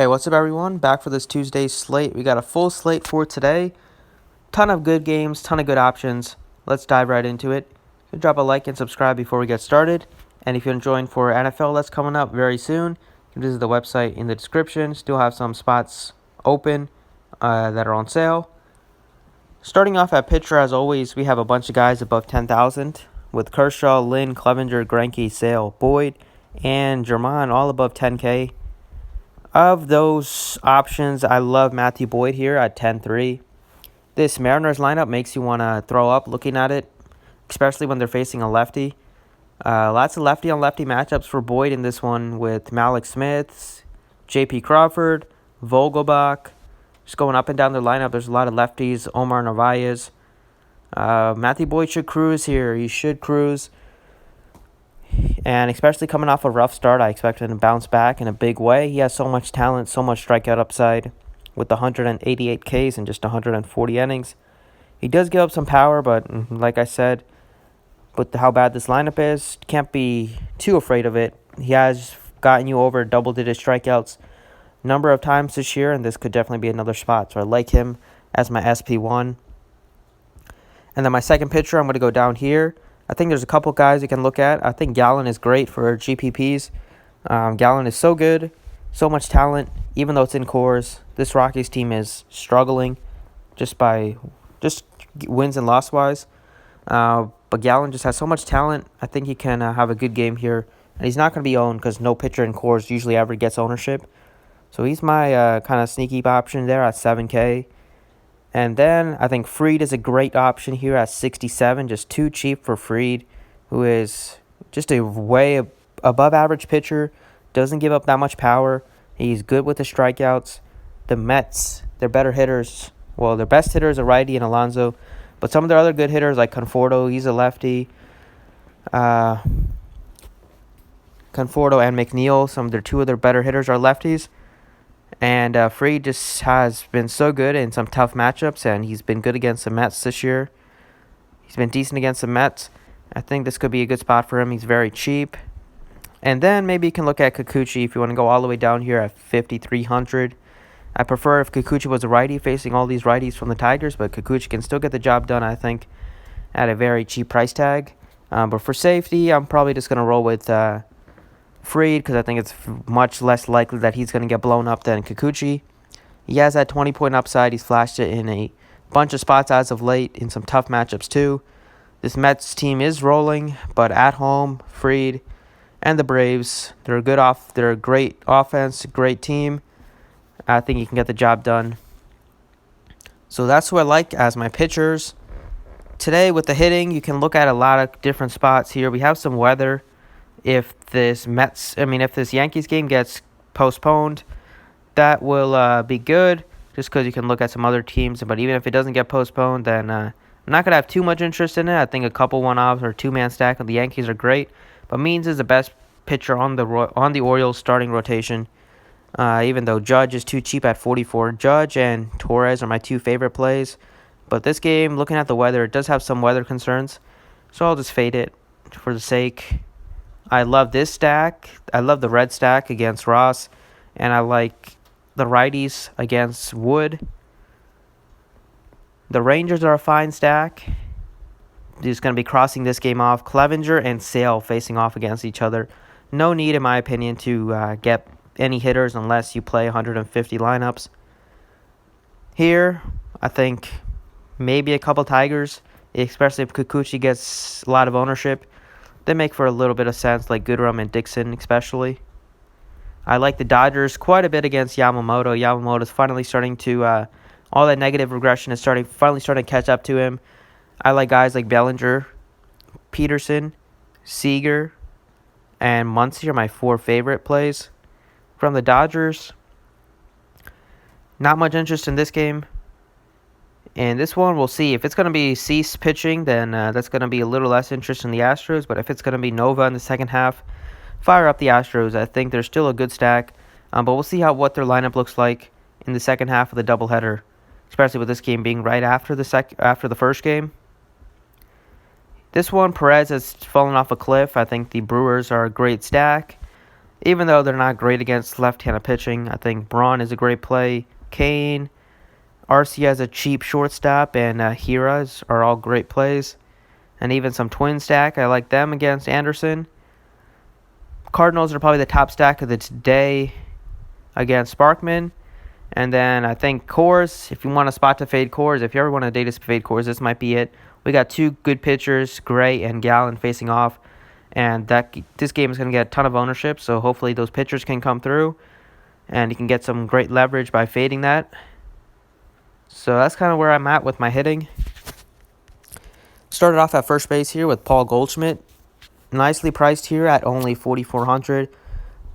Hey, what's up, everyone? Back for this Tuesday slate. We got a full slate for today. Ton of good games, ton of good options. Let's dive right into it. Drop a like and subscribe before we get started. And if you're enjoying for NFL, that's coming up very soon. You can visit the website in the description. Still have some spots open that are on sale. Starting off at pitcher, as always, we have a bunch of guys above 10,000 with Kershaw, Lynn, Clevenger, Greinke, Sale, Boyd, and German all above 10K. Of those options, I love Matthew Boyd here at 10-3. This Mariners lineup makes you want to throw up looking at it, especially when they're facing a lefty. Lots of lefty-on-lefty matchups for Boyd in this one with Malik Smith, J.P. Crawford, Vogelbach. Just going up and down the lineup, there's a lot of lefties. Omar Narvaez. Matthew Boyd should cruise here. He should cruise. And especially coming off a rough start, I expect him to bounce back in a big way. He has so much talent, so much strikeout upside with 188 Ks in just 140 innings. He does give up some power, but like I said, with how bad this lineup is, can't be too afraid of it. He has gotten you over double-digit strikeouts number of times this year, and this could definitely be another spot. So I like him as my SP1. And then my second pitcher, I'm going to go down here. I think there's a couple guys you can look at. I think Gallen is great for GPPs. Gallen is so good, so much talent, even though it's in cores. This Rockies team is struggling just wins and loss-wise. But Gallen just has so much talent. I think he can have a good game here. And he's not going to be owned because no pitcher in cores usually ever gets ownership. So he's my kind of sneaky option there at 7K. And then I think Fried is a great option here at 67, just too cheap for Fried, who is just a way above average pitcher, doesn't give up that much power. He's good with the strikeouts. The Mets, their better hitters, well, their best hitter is a righty and Alonso, but some of their other good hitters like Conforto, he's a lefty. Conforto and McNeil, two of their better hitters are lefties. And Fried just has been so good in some tough matchups, and he's been good against the Mets this year. He's been decent against the Mets. I think this could be a good spot for him. He's very cheap. And then maybe you can look at Kikuchi if you want to go all the way down here at 5,300. I prefer if Kikuchi was a righty facing all these righties from the Tigers, but Kikuchi can still get the job done, I think, at a very cheap price tag. But for safety, I'm probably just going to roll with Fried, because I think it's much less likely that he's going to get blown up than Kikuchi. He has that 20-point upside. He's flashed it in a bunch of spots as of late in some tough matchups too. This Mets team is rolling, but at home, Fried and the Braves, they're a great offense, great team. I think he can get the job done. So that's who I like as my pitchers. Today with the hitting, you can look at a lot of different spots here. We have some weather. If this Yankees game gets postponed, that will be good, just because you can look at some other teams. But even if it doesn't get postponed, then I'm not going to have too much interest in it. I think a couple one-offs or two-man stack of the Yankees are great. But Means is the best pitcher on the Orioles starting rotation, even though Judge is too cheap at 44. Judge and Torres are my two favorite plays. But this game, looking at the weather, it does have some weather concerns. So I'll just fade it for the sake. I love this stack. I love the red stack against Ross. And I like the righties against Wood. The Rangers are a fine stack. Just going to be crossing this game off. Clevenger and Sale facing off against each other. No need, in my opinion, to get any hitters unless you play 150 lineups. Here, I think maybe a couple Tigers, especially if Kikuchi gets a lot of ownership. They make for a little bit of sense, like Goodrum and Dixon especially. I like the Dodgers quite a bit against Yamamoto. Yamamoto's finally starting to, all that negative regression is finally starting to catch up to him. I like guys like Bellinger, Peterson, Seager, and Muncy are my four favorite plays from the Dodgers. Not much interest in this game. And this one, we'll see. If it's going to be Cease pitching, then that's going to be a little less interest in the Astros. But if it's going to be Nova in the second half, fire up the Astros. I think they're still a good stack. But we'll see what their lineup looks like in the second half of the doubleheader, especially with this game being right after the first game. This one, Perez has fallen off a cliff. I think the Brewers are a great stack. Even though they're not great against left-handed pitching, I think Braun is a great play. Kane, RC has a cheap shortstop, and Hiras are all great plays. And even some twin stack, I like them against Anderson. Cardinals are probably the top stack of the day against Sparkman. And then I think Coors, if you want a spot to fade Coors, if you ever want a day to fade Coors, this might be it. We got two good pitchers, Gray and Gallen, facing off. And this game is going to get a ton of ownership, so hopefully those pitchers can come through. And you can get some great leverage by fading that. So that's kind of where I'm at with my hitting. Started off at first base here with Paul Goldschmidt. Nicely priced here at only $4,400.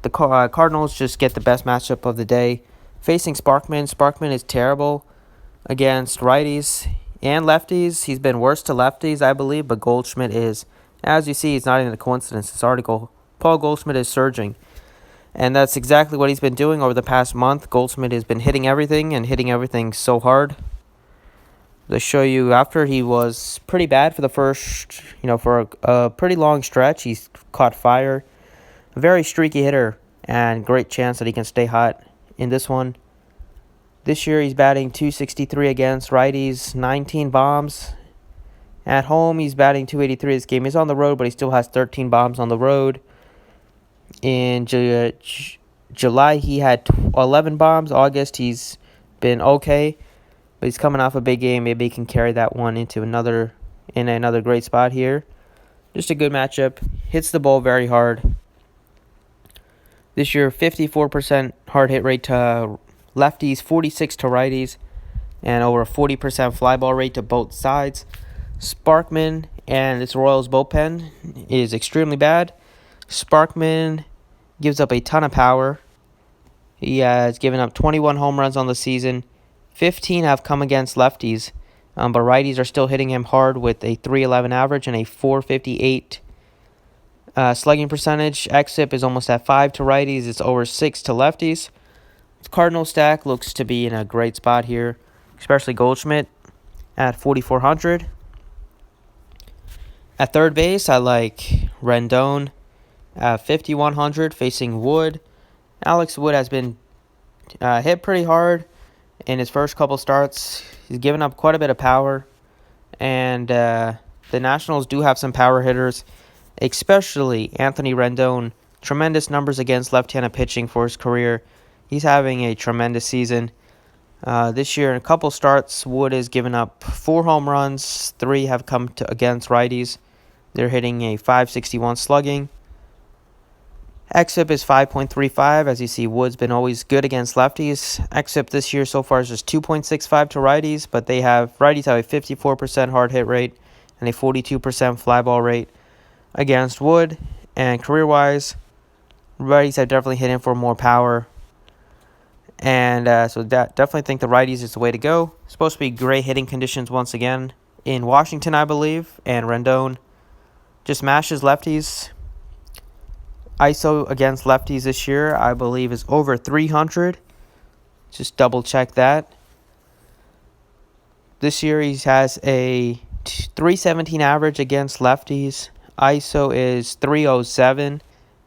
The Cardinals just get the best matchup of the day. Facing Sparkman. Sparkman is terrible against righties and lefties. He's been worse to lefties, I believe, but Goldschmidt is. As you see, it's not even a coincidence. This article, Paul Goldschmidt is surging. And that's exactly what he's been doing over the past month. Goldschmidt has been hitting everything and hitting everything so hard. To show you, after he was pretty bad for the first, for a pretty long stretch, he's caught fire. A very streaky hitter and great chance that he can stay hot in this one. This year he's batting .263 against righties, 19 bombs. At home he's batting .283 this game. He's on the road, but he still has 13 bombs on the road. In July he had 11 bombs. August he's been okay. But he's coming off a big game. Maybe he can carry that one into another great spot here. Just a good matchup. Hits the ball very hard. This year, 54% hard hit rate to lefties, 46% to righties, and over a 40% fly ball rate to both sides. Sparkman and this Royals bullpen is extremely bad. Sparkman gives up a ton of power. He has given up 21 home runs on the season. 15 have come against lefties, but righties are still hitting him hard with a .311 average and a .458 slugging percentage. XFIP is almost at 5 to righties. It's over 6 to lefties. The Cardinal stack looks to be in a great spot here, especially Goldschmidt at $4,400. At third base, I like Rendon at $5,100 facing Wood. Alex Wood has been hit pretty hard in his first couple starts. He's given up quite a bit of power, and the Nationals do have some power hitters, especially Anthony Rendon. Tremendous numbers against left-handed pitching for his career. He's having a tremendous season. This year, in a couple starts, Wood has given up 4 home runs. 3 have come against righties. They're hitting a .561 slugging. XFIP is 5.35. As you see, Wood's been always good against lefties. XFIP this year so far is just 2.65 to righties, but righties have a 54% hard hit rate and a 42% fly ball rate against Wood. And career-wise, righties have definitely hit him for more power. And so definitely think the righties is the way to go. Supposed to be great hitting conditions once again in Washington, I believe. And Rendon just mashes lefties. ISO against lefties this year, I believe, is over 300. Just double check that. This year he has a .317 average against lefties. ISO is 307.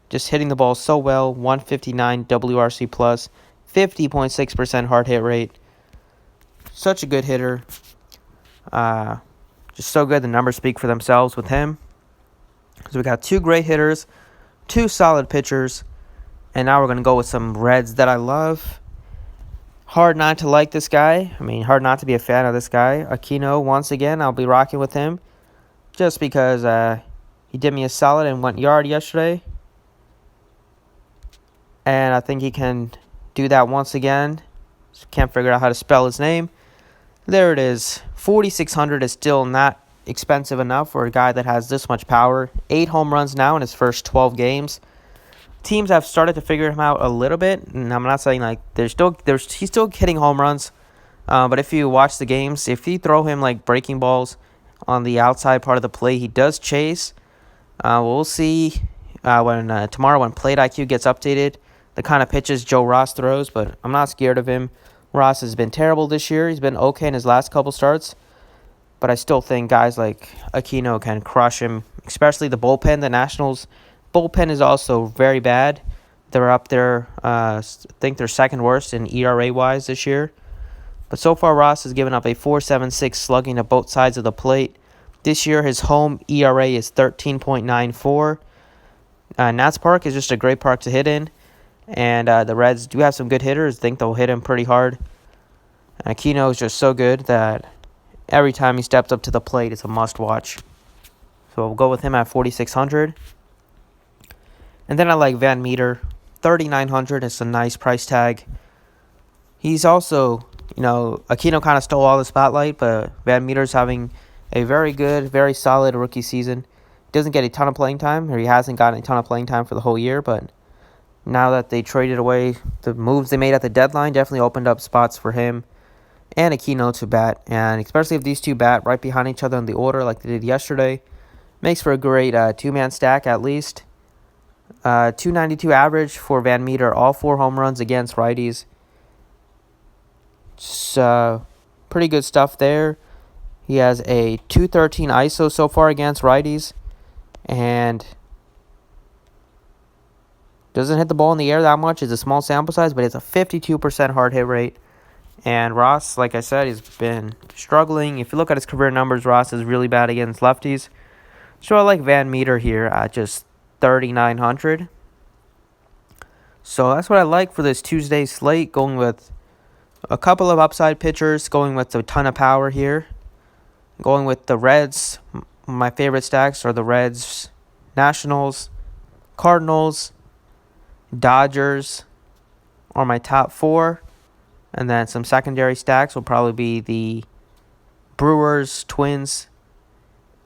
Just hitting the ball so well. 159 WRC plus. 50.6% hard hit rate. Such a good hitter. Just so good. The numbers speak for themselves with him. So we got 2 great hitters, 2 solid pitchers, and now we're going to go with some Reds that I love. Hard not to like this guy. Hard not to be a fan of this guy. Aquino, once again, I'll be rocking with him just because he did me a solid and went yard yesterday. And I think he can do that once again. Just can't figure out how to spell his name. There it is. $4,600 is still not expensive enough for a guy that has this much power. 8 home runs now in his first 12 games. Teams have started to figure him out a little bit, and I'm not saying like he's still hitting home runs. But if you watch the games, if you throw him like breaking balls on the outside part of the plate, he does chase. We'll see when tomorrow when Plate IQ gets updated, the kind of pitches Joe Ross throws, but I'm not scared of him. Ross has been terrible this year. He's been okay in his last couple starts, but I still think guys like Aquino can crush him, especially the bullpen. The Nationals' bullpen is also very bad. They're up there. I think they're second worst in ERA wise this year. But so far, Ross has given up a 4.76 slugging to both sides of the plate. This year, his home ERA is 13.94. Nats Park is just a great park to hit in. And the Reds do have some good hitters. I think they'll hit him pretty hard. Aquino is just so good that every time he steps up to the plate, it's a must-watch. So we'll go with him at 4,600. And then I like Van Meter. 3,900 is a nice price tag. He's also, Aquino kind of stole all the spotlight, but Van Meter's having a very good, very solid rookie season. He doesn't get a ton of playing time, or he hasn't gotten a ton of playing time for the whole year, but now that they traded away the moves they made at the deadline, definitely opened up spots for him and Aquino to bat. And especially if these two bat right behind each other in the order like they did yesterday, makes for a great two-man stack at least. 292 average for Van Meter, all 4 home runs against righties. It's pretty good stuff there. He has a 213 ISO so far against righties, and doesn't hit the ball in the air that much. It's a small sample size, but it's a 52% hard hit rate. And Ross, like I said, he's been struggling. If you look at his career numbers, Ross is really bad against lefties. So I like Van Meter here at just 3,900. So that's what I like for this Tuesday slate, going with a couple of upside pitchers, going with a ton of power here. Going with the Reds. My favorite stacks are the Reds, Nationals, Cardinals, Dodgers are my top 4. And then some secondary stacks will probably be the Brewers, Twins,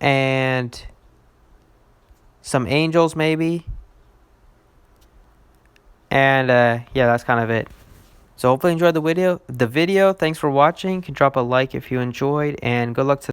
and some Angels maybe. And yeah, that's kind of it. So hopefully you enjoyed the video. Thanks for watching. You can drop a like if you enjoyed, and good luck to